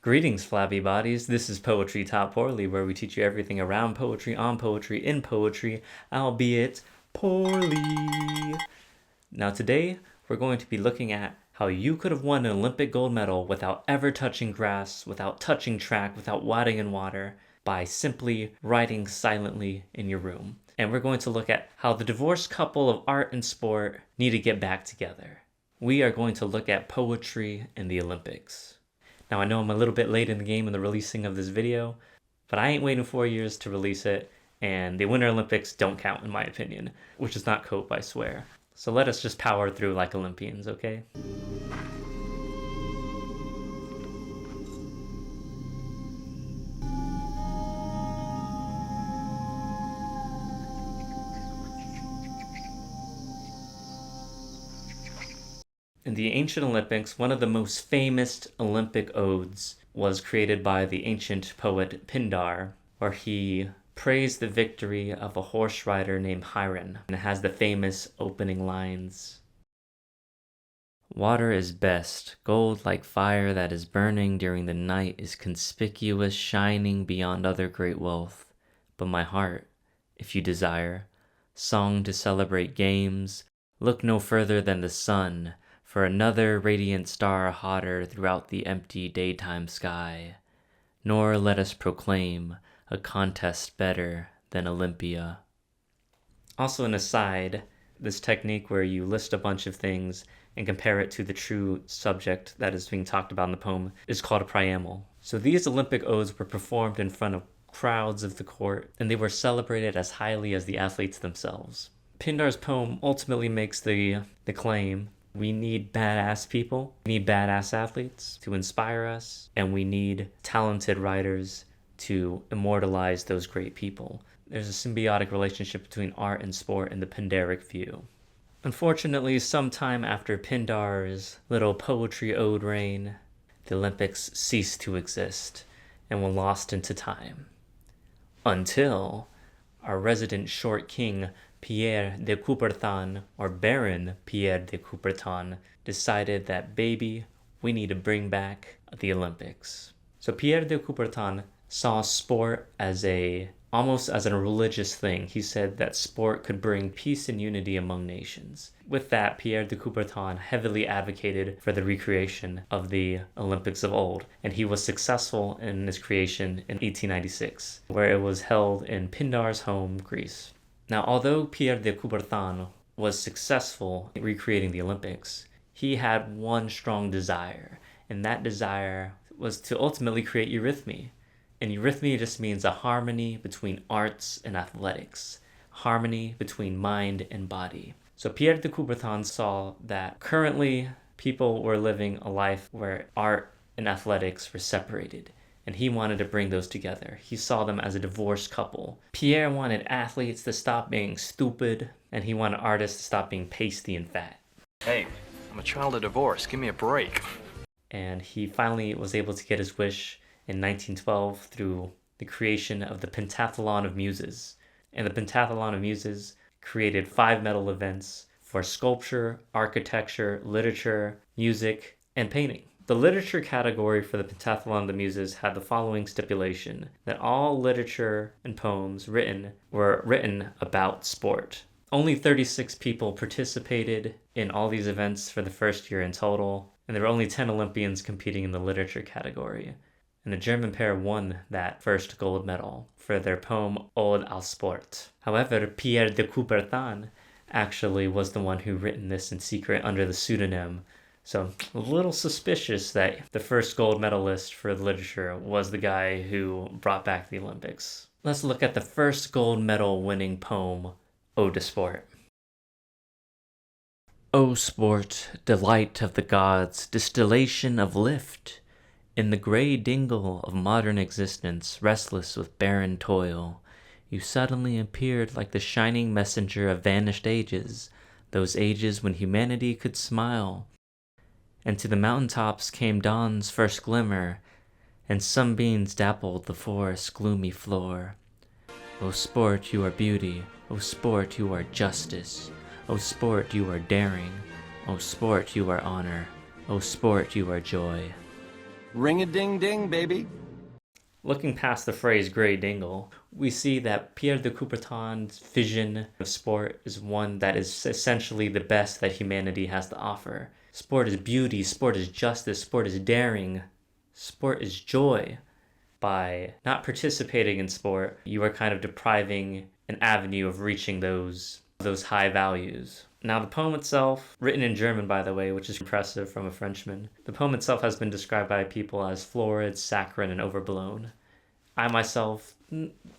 Greetings, flabby bodies. This is Poetry Taught Poorly, where we teach you everything around poetry, on poetry, in poetry, albeit poorly. Now today, we're going to be looking at how you could have won an Olympic gold medal without ever touching grass, without touching track, without wading in water, by simply writing silently in your room. And we're going to look at how the divorced couple of art and sport need to get back together. We are going to look at poetry in the Olympics. Now I know I'm a little bit late in the game in the releasing of this video, but I ain't waiting 4 years to release it, and the Winter Olympics don't count in my opinion, which is not cope, I swear. So let us just power through like Olympians, okay? In the ancient Olympics, one of the most famous Olympic odes was created by the ancient poet Pindar, where he praised the victory of a horse rider named Raygun, and it has the famous opening lines. Water is best, gold like fire that is burning during the night is conspicuous, shining beyond other great wealth. But my heart, if you desire, song to celebrate games, look no further than the sun, for another radiant star hotter throughout the empty daytime sky. Nor let us proclaim a contest better than Olympia. Also an aside, this technique where you list a bunch of things and compare it to the true subject that is being talked about in the poem is called a preamble. So these Olympic odes were performed in front of crowds of the court, and they were celebrated as highly as the athletes themselves. Pindar's poem ultimately makes the claim: we need badass people, we need badass athletes to inspire us, and we need talented writers to immortalize those great people. There's a symbiotic relationship between art and sport in the Pindaric view. Unfortunately, sometime after Pindar's little poetry ode reign, the Olympics ceased to exist and were lost into time. Until our resident short king, Pierre de Coubertin, or Baron Pierre de Coubertin, decided that, baby, we need to bring back the Olympics. So Pierre de Coubertin saw sport as almost as a religious thing. He said that sport could bring peace and unity among nations. With that, Pierre de Coubertin heavily advocated for the recreation of the Olympics of old, and he was successful in his creation in 1896, where it was held in Pindar's home, Greece. Now, although Pierre de Coubertin was successful in recreating the Olympics, he had one strong desire, and that desire was to ultimately create eurythmy. And eurythmy just means a harmony between arts and athletics, harmony between mind and body. So Pierre de Coubertin saw that currently people were living a life where art and athletics were separated, and he wanted to bring those together. He saw them as a divorced couple. Pierre wanted athletes to stop being stupid, and he wanted artists to stop being pasty and fat. Hey, I'm a child of divorce. Give me a break. And he finally was able to get his wish in 1912 through the creation of the Pentathlon of Muses. And the Pentathlon of Muses created 5 medal events for sculpture, architecture, literature, music, and painting. The literature category for the Pentathlon of the Muses had the following stipulation: that all literature and poems were written about sport. Only 36 people participated in all these events for the first year in total, and there were only 10 Olympians competing in the literature category. And the German pair won that first gold medal for their poem Ode al Sport. However, Pierre de Coubertin actually was the one who written this in secret under the pseudonym. So a little suspicious that the first gold medalist for literature was the guy who brought back the Olympics. Let's look at the first gold medal winning poem, Ode to Sport. O sport, delight of the gods, distillation of lift, in the grey dingle of modern existence, restless with barren toil, you suddenly appeared like the shining messenger of vanished ages, those ages when humanity could smile. And to the mountain tops came dawn's first glimmer, and sunbeams dappled the forest's gloomy floor. O sport, you are beauty, O sport, you are justice, O sport, you are daring, O sport, you are honor, O sport, you are joy. Ring-a-ding-ding, baby. Looking past the phrase grey dingle, we see that Pierre de Coubertin's vision of sport is one that is essentially the best that humanity has to offer. Sport is beauty, sport is justice, sport is daring, sport is joy. By not participating in sport, you are kind of depriving an avenue of reaching those high values. Now, the poem itself, written in German, by the way, which is impressive from a Frenchman, the poem itself has been described by people as florid, saccharine, and overblown. I myself,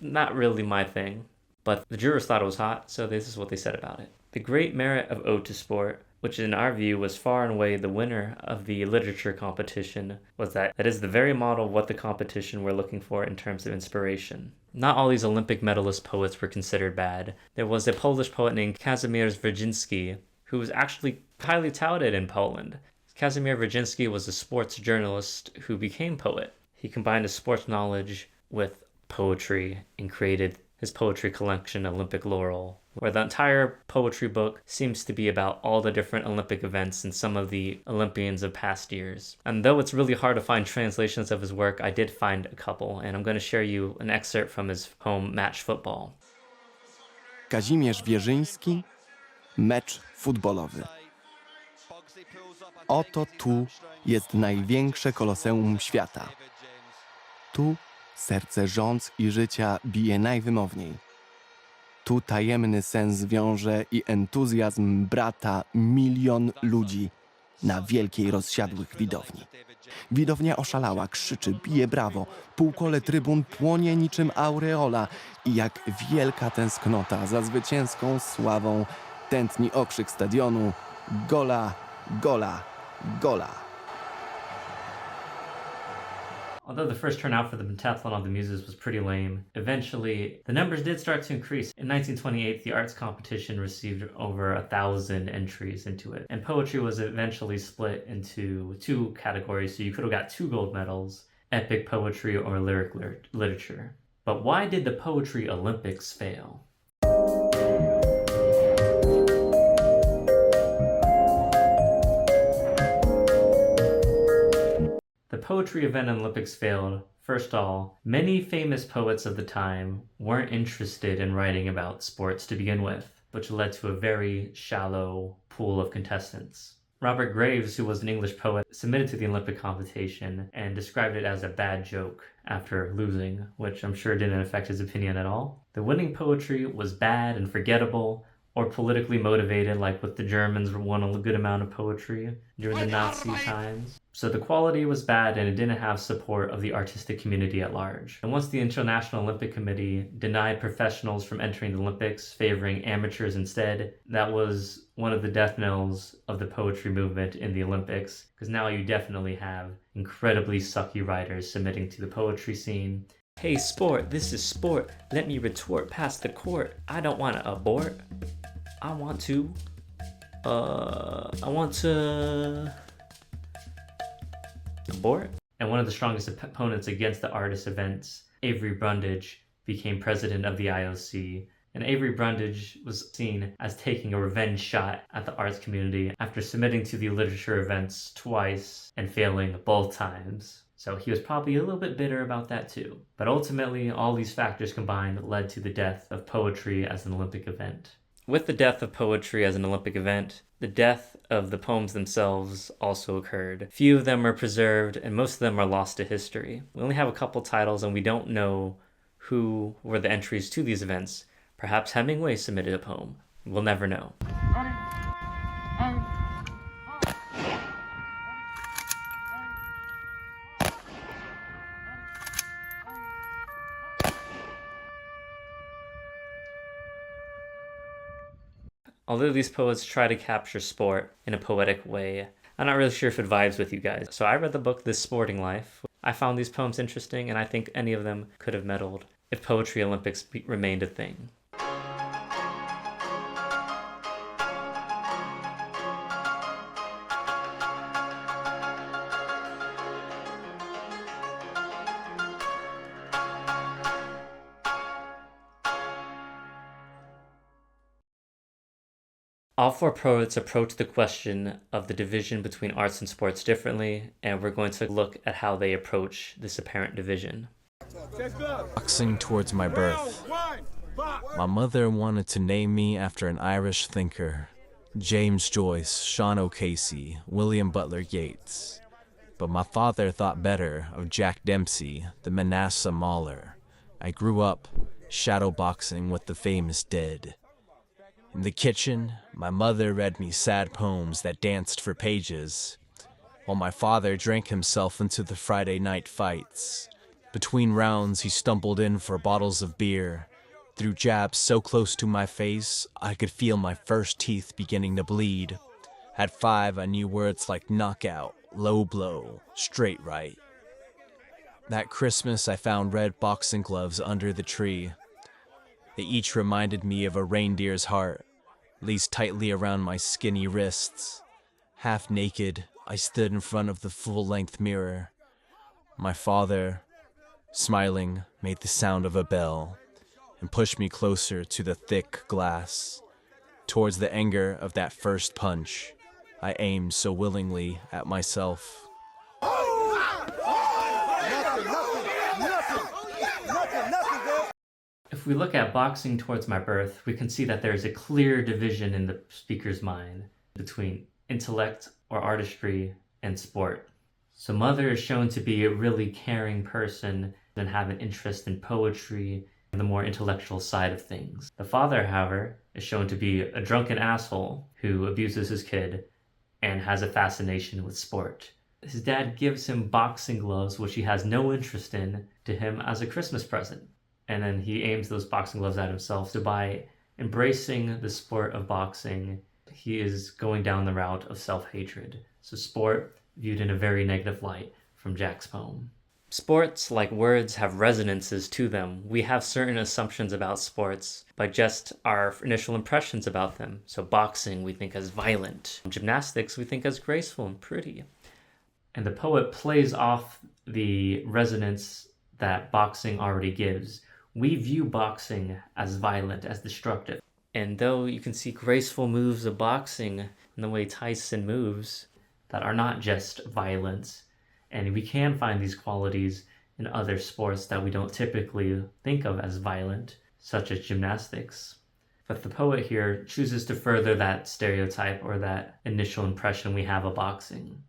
not really my thing, but the jurors thought it was hot, so this is what they said about it. The great merit of Ode to Sport, which in our view was far and away the winner of the literature competition, was that it is the very model of what the competition were looking for in terms of inspiration. Not all these Olympic medalist poets were considered bad. There was a Polish poet named Kazimierz Wierzyński, who was actually highly touted in Poland. Kazimierz Wierzyński was a sports journalist who became poet. He combined his sports knowledge with poetry and created his poetry collection, Olympic Laurel, where the entire poetry book seems to be about all the different Olympic events and some of the Olympians of past years. And though it's really hard to find translations of his work, I did find a couple, and I'm going to share you an excerpt from his poem Match Football. Kazimierz Wierzyński, mecz futbolowy. Oto tu jest największe koloseum świata. Tu serce rządz i życia bije najwymowniej. Tu tajemny sens wiąże i entuzjazm brata milion ludzi na wielkiej rozsiadłych widowni. Widownia oszalała, krzyczy, bije brawo, półkole trybun płonie niczym aureola i jak wielka tęsknota za zwycięską sławą tętni okrzyk stadionu: gola, gola, gola. Although the first turnout for the Pentathlon of the Muses was pretty lame, eventually the numbers did start to increase. In 1928, the arts competition received over 1,000 entries into it, and poetry was eventually split into two categories, so you could have got 2 gold medals, epic poetry or lyric literature. But why did the Poetry Olympics fail? The poetry event in Olympics failed. First of all, many famous poets of the time weren't interested in writing about sports to begin with, which led to a very shallow pool of contestants. Robert Graves, who was an English poet, submitted to the Olympic competition and described it as a bad joke after losing, which I'm sure didn't affect his opinion at all. The winning poetry was bad and forgettable, or politically motivated, like with the Germans won a good amount of poetry during the Nazi times. So the quality was bad and it didn't have support of the artistic community at large. And once the International Olympic Committee denied professionals from entering the Olympics, favoring amateurs instead, that was one of the death knells of the poetry movement in the Olympics, because now you definitely have incredibly sucky writers submitting to the poetry scene. Hey sport, this is sport. Let me retort past the court. I don't want to abort. I want to abort. And one of the strongest opponents against the artist events, Avery Brundage, became president of the IOC. And Avery Brundage was seen as taking a revenge shot at the arts community after submitting to the literature events twice and failing both times. So he was probably a little bit bitter about that too. But ultimately, all these factors combined led to the death of poetry as an Olympic event. With the death of poetry as an Olympic event, the death of the poems themselves also occurred. Few of them are preserved, and most of them are lost to history. We only have a couple titles, and we don't know who were the entries to these events. Perhaps Hemingway submitted a poem. We'll never know. Although these poets try to capture sport in a poetic way, I'm not really sure if it vibes with you guys. So I read the book This Sporting Life. I found these poems interesting, and I think any of them could have medaled if Poetry Olympics remained a thing. All four poets approach the question of the division between arts and sports differently, and we're going to look at how they approach this apparent division. Boxing towards my birth. My mother wanted to name me after an Irish thinker, James Joyce, Sean O'Casey, William Butler Yeats. But my father thought better of Jack Dempsey, the Manasseh Mauler. I grew up shadow boxing with the famous dead. In the kitchen, my mother read me sad poems that danced for pages, while my father drank himself into the Friday night fights. Between rounds, he stumbled in for bottles of beer, threw jabs so close to my face, I could feel my first teeth beginning to bleed. At 5, I knew words like knockout, low blow, straight right. That Christmas, I found red boxing gloves under the tree. They each reminded me of a reindeer's heart, laced tightly around my skinny wrists. Half naked, I stood in front of the full-length mirror. My father, smiling, made the sound of a bell and pushed me closer to the thick glass. Towards the anger of that first punch, I aimed so willingly at myself. If we look at boxing towards my birth, we can see that there is a clear division in the speaker's mind between intellect or artistry and sport. So mother is shown to be a really caring person and have an interest in poetry and the more intellectual side of things. The father, however, is shown to be a drunken asshole who abuses his kid and has a fascination with sport. His dad gives him boxing gloves, which he has no interest in, to him as a Christmas present. And then he aims those boxing gloves at himself. So by embracing the sport of boxing, he is going down the route of self-hatred. So sport viewed in a very negative light from Jack's poem. Sports, like words, have resonances to them. We have certain assumptions about sports by just our initial impressions about them. So boxing we think as violent. Gymnastics we think as graceful and pretty. And the poet plays off the resonance that boxing already gives. We view boxing as violent, as destructive. And though you can see graceful moves of boxing in the way Tyson moves that are not just violence, and we can find these qualities in other sports that we don't typically think of as violent, such as gymnastics. But the poet here chooses to further that stereotype or that initial impression we have of boxing.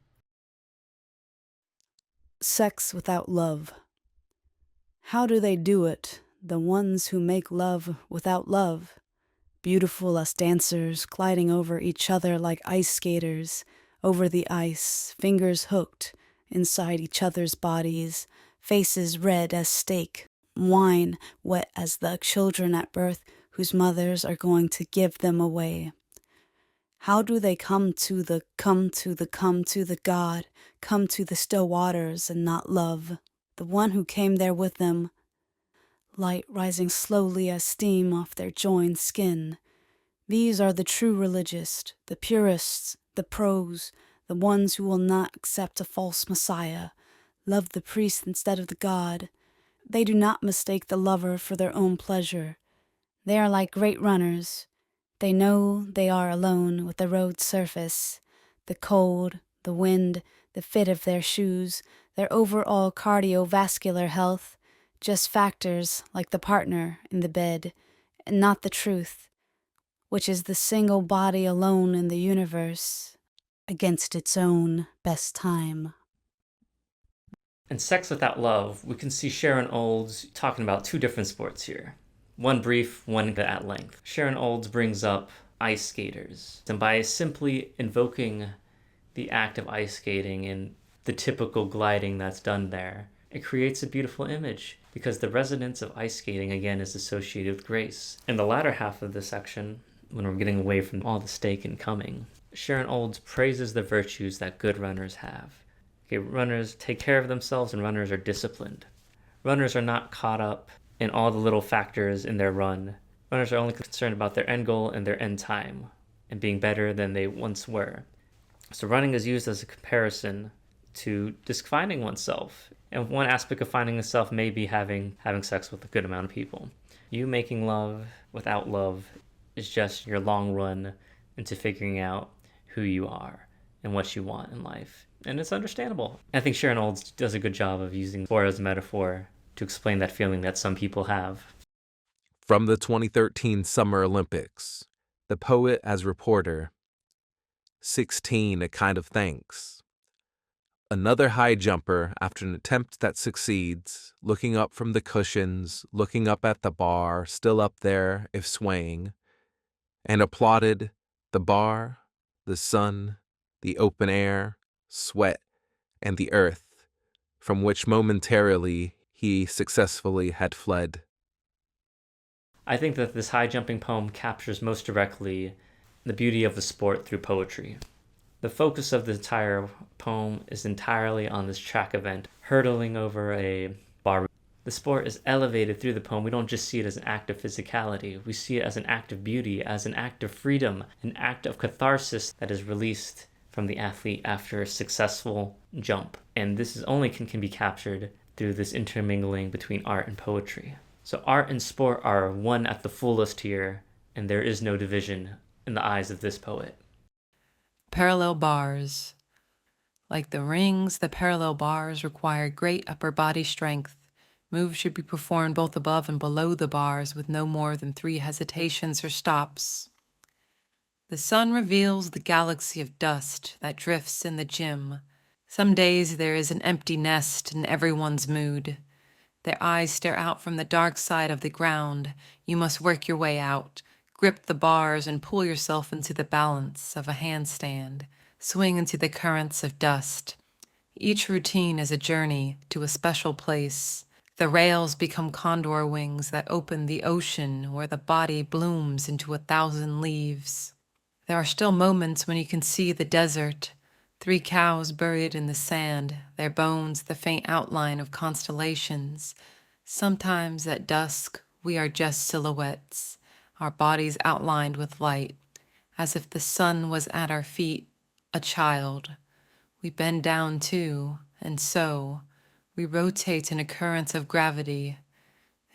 Sex without love. How do they do it, the ones who make love without love? Beautiful as dancers, gliding over each other like ice skaters, over the ice, fingers hooked inside each other's bodies, faces red as steak, wine wet as the children at birth whose mothers are going to give them away. How do they come to the God, come to the still waters and not love, the one who came there with them? Light rising slowly as steam off their joined skin. These are the true religious, the purists, the pros, the ones who will not accept a false messiah, love the priest instead of the God. They do not mistake the lover for their own pleasure. They are like great runners. They know they are alone with the road's surface, the cold, the wind, the fit of their shoes, their overall cardiovascular health, just factors like the partner in the bed, and not the truth, which is the single body alone in the universe, against its own best time. In Sex Without Love, we can see Sharon Olds talking about two different sports here. One brief, one at length. Sharon Olds brings up ice skaters. And by simply invoking the act of ice skating and the typical gliding that's done there, it creates a beautiful image because the resonance of ice skating, again, is associated with grace. In the latter half of the section, when we're getting away from all the steak and coming, Sharon Olds praises the virtues that good runners have. Okay, runners take care of themselves and runners are disciplined. Runners are not caught up in all the little factors in their run. Runners are only concerned about their end goal and their end time and being better than they once were. So running is used as a comparison to defining oneself. And one aspect of finding yourself may be having sex with a good amount of people. You making love without love is just your long run into figuring out who you are and what you want in life. And it's understandable. I think Sharon Olds does a good job of using sport as a metaphor to explain that feeling that some people have. From the 2013 Summer Olympics, the poet as reporter, 16, a kind of thanks. Another high jumper after an attempt that succeeds, looking up from the cushions, looking up at the bar, still up there if swaying, and applauded the bar, the sun, the open air, sweat, and the earth, from which momentarily he successfully had fled. I think that this high jumping poem captures most directly the beauty of the sport through poetry. The focus of the entire poem is entirely on this track event, hurtling over a bar. The sport is elevated through the poem. We don't just see it as an act of physicality. We see it as an act of beauty, as an act of freedom, an act of catharsis that is released from the athlete after a successful jump. And this is only can be captured through this intermingling between art and poetry. So art and sport are one at the fullest here, and there is no division in the eyes of this poet. Parallel bars. Like the rings, the parallel bars require great upper body strength. Moves should be performed both above and below the bars with no more than 3 hesitations or stops. The sun reveals the galaxy of dust that drifts in the gym. Some days there is an empty nest in everyone's mood. Their eyes stare out from the dark side of the ground. You must work your way out. Grip the bars and pull yourself into the balance of a handstand. Swing into the currents of dust. Each routine is a journey to a special place. The rails become condor wings that open the ocean where the body blooms into 1,000 leaves. There are still moments when you can see the desert. 3 cows buried in the sand, their bones the faint outline of constellations. Sometimes at dusk, we are just silhouettes, our bodies outlined with light, as if the sun was at our feet, a child. We bend down too, and so, we rotate in a current of gravity.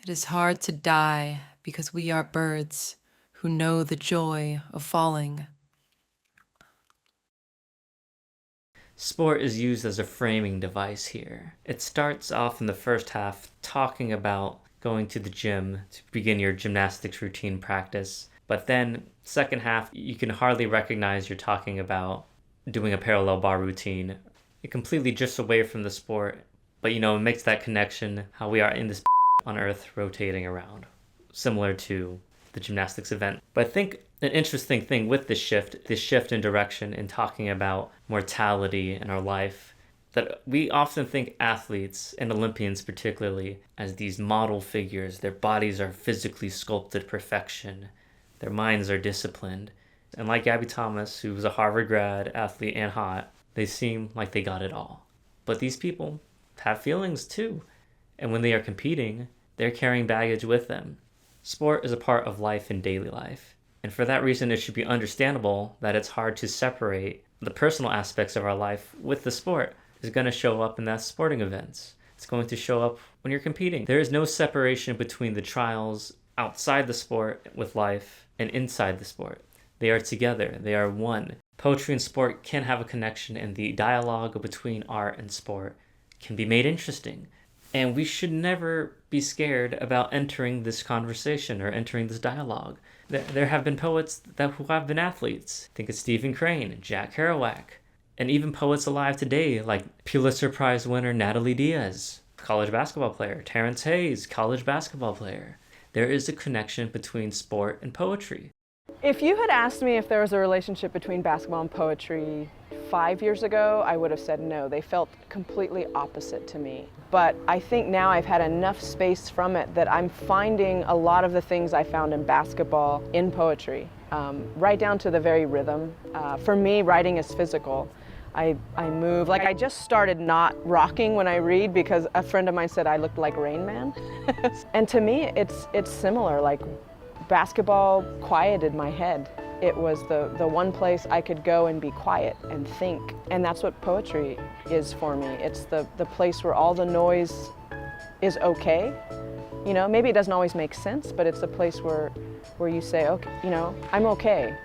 It is hard to die because we are birds who know the joy of falling. Sport is used as a framing device here. It starts off in the first half talking about going to the gym to begin your gymnastics routine practice. But then, second half, you can hardly recognize you're talking about doing a parallel bar routine. It completely drifts away from the sport, but it makes that connection how we are in this on Earth rotating around, similar to the gymnastics event. But I think an interesting thing with this shift in direction in talking about mortality in our life, that we often think athletes and Olympians particularly as these model figures. Their bodies are physically sculpted perfection. Their minds are disciplined. And like Gabby Thomas, who was a Harvard grad, athlete, and hot, they seem like they got it all. But these people have feelings too. And when they are competing, they're carrying baggage with them. Sport is a part of life and daily life. And for that reason, it should be understandable that it's hard to separate the personal aspects of our life with the sport. It's going to show up in that sporting events. It's going to show up when you're competing. There is no separation between the trials outside the sport with life and inside the sport. They are together. They are one. Poetry and sport can have a connection, and the dialogue between art and sport can be made interesting. And we should never be scared about entering this conversation or entering this dialogue. There have been poets who have been athletes. Think of Stephen Crane, Jack Kerouac, and even poets alive today like Pulitzer Prize winner Natalie Diaz, college basketball player, Terrence Hayes, college basketball player. There is a connection between sport and poetry. If you had asked me if there was a relationship between basketball and poetry 5 years ago, I would have said no. They felt completely opposite to me. But I think now I've had enough space from it that I'm finding a lot of the things I found in basketball in poetry, right down to the very rhythm. For me, writing is physical. I move. Like I just started not rocking when I read because a friend of mine said I looked like Rain Man. And to me, it's similar. Like basketball quieted my head. It was the one place I could go and be quiet and think. And that's what poetry is for me. It's the place where all the noise is okay. Maybe it doesn't always make sense, but it's a place where you say, okay, I'm okay.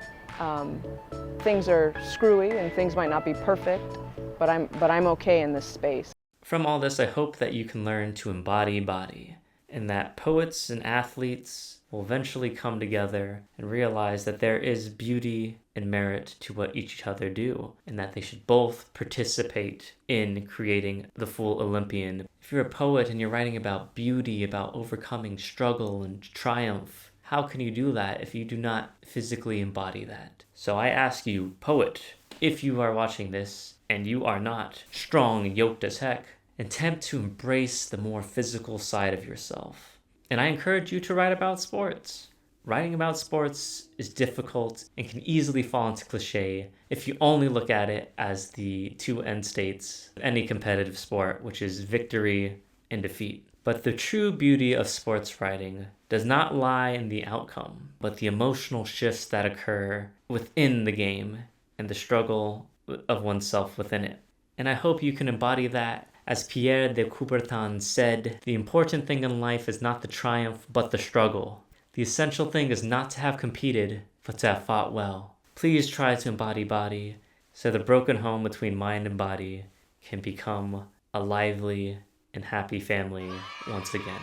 Things are screwy and things might not be perfect, but I'm okay in this space. From all this, I hope that you can learn to embody body, and that poets and athletes will eventually come together and realize that there is beauty and merit to what each other do, and that they should both participate in creating the full Olympian. If you're a poet and you're writing about beauty, about overcoming struggle and triumph, how can you do that if you do not physically embody that? So I ask you, poet, if you are watching this and you are not strong and yoked as heck, attempt to embrace the more physical side of yourself. And I encourage you to write about sports. Writing about sports is difficult and can easily fall into cliche if you only look at it as the two end states of any competitive sport, which is victory and defeat. But the true beauty of sports writing does not lie in the outcome, but the emotional shifts that occur within the game and the struggle of oneself within it. And I hope you can embody that. As Pierre de Coubertin said, the important thing in life is not the triumph, but the struggle. The essential thing is not to have competed, but to have fought well. Please try to embody body, so the broken home between mind and body can become a lively and happy family once again.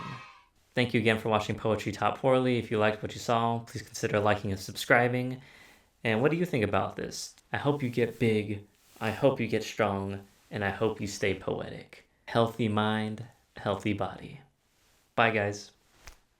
Thank you again for watching Poetry Taught Poorly. If you liked what you saw, please consider liking and subscribing. And what do you think about this? I hope you get big, I hope you get strong, and I hope you stay poetic. Healthy mind, healthy body. Bye, guys.